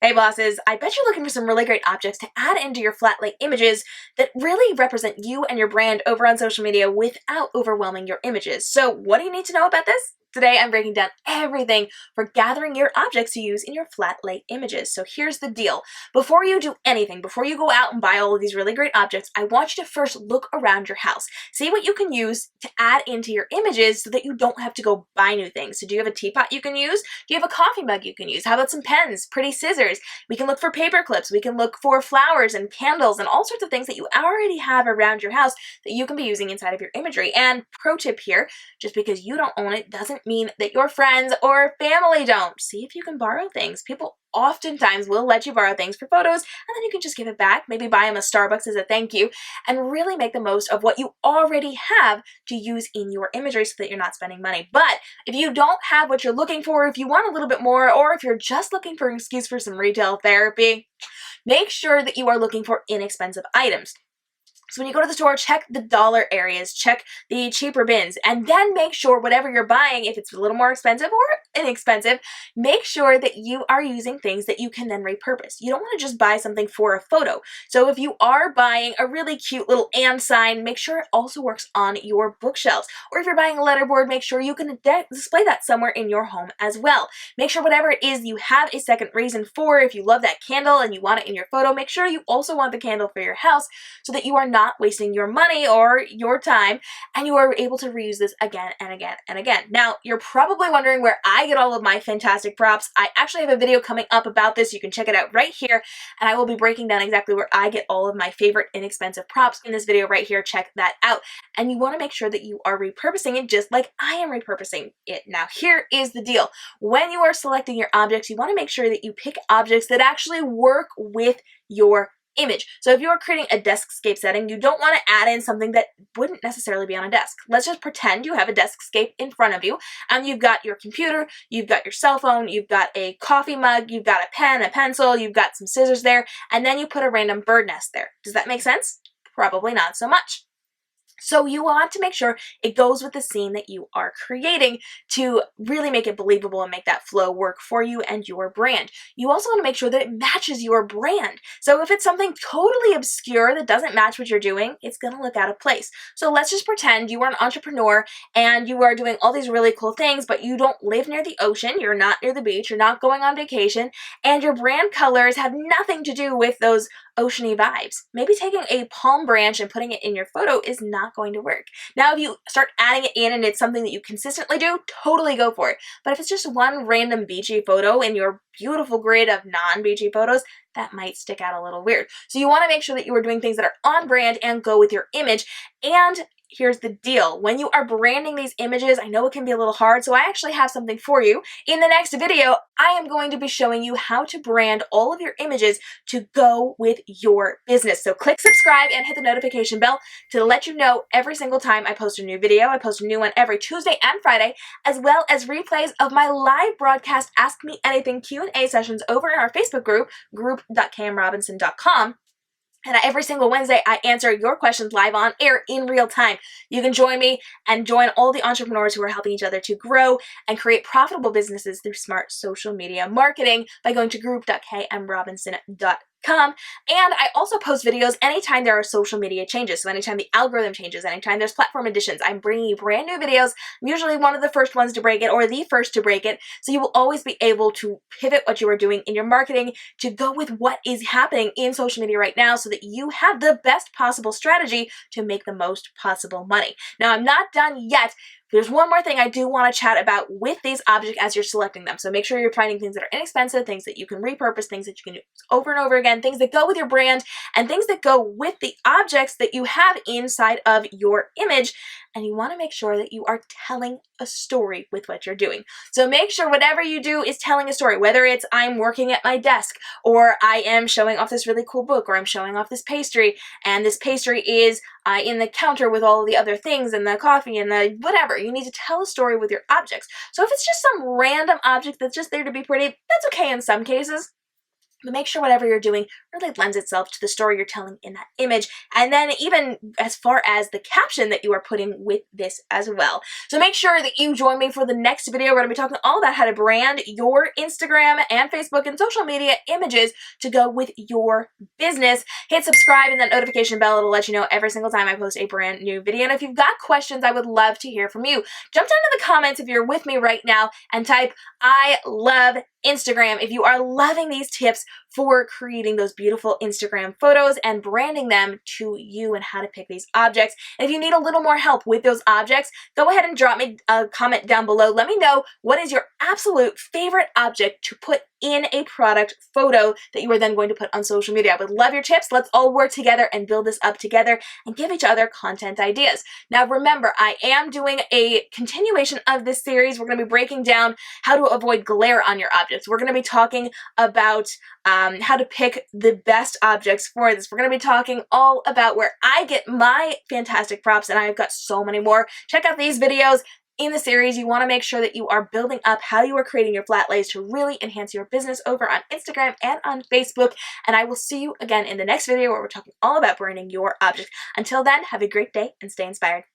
Hey bosses, I bet you're looking for some really great objects to add into your Flatlay images that really represent you and your brand over on social media without overwhelming your images. So what do you need to know about this? Today I'm breaking down everything for gathering your objects to use in your Flatlay images. So here's the deal. Before you do anything, before you go out and buy all of these really great objects, I want you to first look around your house. See what you can use to add into your images so that you don't have to go buy new things. So do you have a teapot you can use? Do you have a coffee mug you can use? How about some pens, pretty scissors? We can look for paper clips. We can look for flowers and candles and all sorts of things that you already have around your house that you can be using inside of your imagery. And pro tip here, just because you don't own it doesn't mean that your friends or family don't. See if you can borrow things. People oftentimes will let you borrow things for photos, and then you can just give it back, maybe buy them a Starbucks as a thank you, and really make the most of what you already have to use in your imagery so that you're not spending money. But if you don't have what you're looking for, if you want a little bit more, or if you're just looking for an excuse for some retail therapy, make sure that you are looking for inexpensive items. So when you go to the store, check the dollar areas, check the cheaper bins, and then make sure whatever you're buying, if it's a little more expensive or inexpensive, make sure that you are using things that you can then repurpose. You don't want to just buy something for a photo. So if you are buying a really cute little and sign, make sure it also works on your bookshelves. Or if you're buying a letterboard, make sure you can display that somewhere in your home as well. Make sure whatever it is you have a second reason for. If you love that candle and you want it in your photo, make sure you also want the candle for your house so that you are not wasting your money or your time, and you are able to reuse this again and again and again. Now, you're probably wondering where I get all of my fantastic props. I actually have a video coming up about this. You can check it out right here, and I will be breaking down exactly where I get all of my favorite inexpensive props in this video right here. Check that out. And you want to make sure that you are repurposing it just like I am repurposing it. Now, here is the deal. When you are selecting your objects, you want to make sure that you pick objects that actually work with your image. So if you're creating a deskscape setting, you don't want to add in something that wouldn't necessarily be on a desk. Let's just pretend you have a deskscape in front of you and you've got your computer, you've got your cell phone, you've got a coffee mug, you've got a pen, a pencil, you've got some scissors there, and then you put a random bird nest there. Does that make sense? Probably not so much. So you want to make sure it goes with the scene that you are creating to really make it believable and make that flow work for you and your brand. You also want to make sure that it matches your brand. So if it's something totally obscure that doesn't match what you're doing, it's going to look out of place. So let's just pretend you are an entrepreneur and you are doing all these really cool things, but you don't live near the ocean, you're not near the beach, you're not going on vacation, and your brand colors have nothing to do with those oceany vibes. Maybe taking a palm branch and putting it in your photo is not going to work. Now, if you start adding it in and it's something that you consistently do, totally go for it. But if it's just one random beachy photo in your beautiful grid of non-beachy photos, that might stick out a little weird. So you want to make sure that you are doing things that are on brand and go with your image. And here's the deal. When you are branding these images, I know it can be a little hard, so I actually have something for you. In the next video, I am going to be showing you how to brand all of your images to go with your business. So click subscribe and hit the notification bell to let you know every single time I post a new video. I post a new one every Tuesday and Friday, as well as replays of my live broadcast Ask Me Anything Q&A sessions over in our Facebook group, group.kamrobinson.com. And every single Wednesday, I answer your questions live on air in real time. You can join me and join all the entrepreneurs who are helping each other to grow and create profitable businesses through smart social media marketing by going to group.kamrobinson.com. And I also post videos anytime there are social media changes. So anytime the algorithm changes, anytime there's platform additions, I'm bringing you brand new videos. I'm usually one of the first ones to break it or the first to break it. So you will always be able to pivot what you are doing in your marketing to go with what is happening in social media right now so that you have the best possible strategy to make the most possible money. Now, I'm not done yet. There's one more thing I do want to chat about with these objects as you're selecting them. So make sure you're finding things that are inexpensive, things that you can repurpose, things that you can use over and over again, things that go with your brand, and things that go with the objects that you have inside of your image. And you want to make sure that you are telling a story with what you're doing. So make sure whatever you do is telling a story, whether it's I'm working at my desk, or I am showing off this really cool book, or I'm showing off this pastry, and this pastry is in the counter with all of the other things and the coffee and the whatever. You need to tell a story with your objects. So if it's just some random object that's just there to be pretty, that's okay in some cases. But make sure whatever you're doing really lends itself to the story you're telling in that image. And then even as far as the caption that you are putting with this as well. So make sure that you join me for the next video. We're going to be talking all about how to brand your Instagram and Facebook and social media images to go with your business. Hit subscribe and that notification bell. It'll let you know every single time I post a brand new video. And if you've got questions, I would love to hear from you. Jump down in the comments if you're with me right now and type, "I love Instagram," if you are loving these tips for creating those beautiful Instagram photos and branding them to you and how to pick these objects. And if you need a little more help with those objects, go ahead and drop me a comment down below. Let me know what is your absolute favorite object to put in a product photo that you are then going to put on social media. I would love your tips. Let's all work together and build this up together and give each other content ideas. Now remember, I am doing a continuation of this series. We're going to be breaking down how to avoid glare on your objects. We're going to be talking about how to pick the best objects for this. We're going to be talking all about where I get my fantastic props, and I've got so many more. Check out these videos in the series. You want to make sure that you are building up how you are creating your flat lays to really enhance your business over on Instagram and on Facebook. And I will see you again in the next video where we're talking all about branding your object. Until then, have a great day and stay inspired.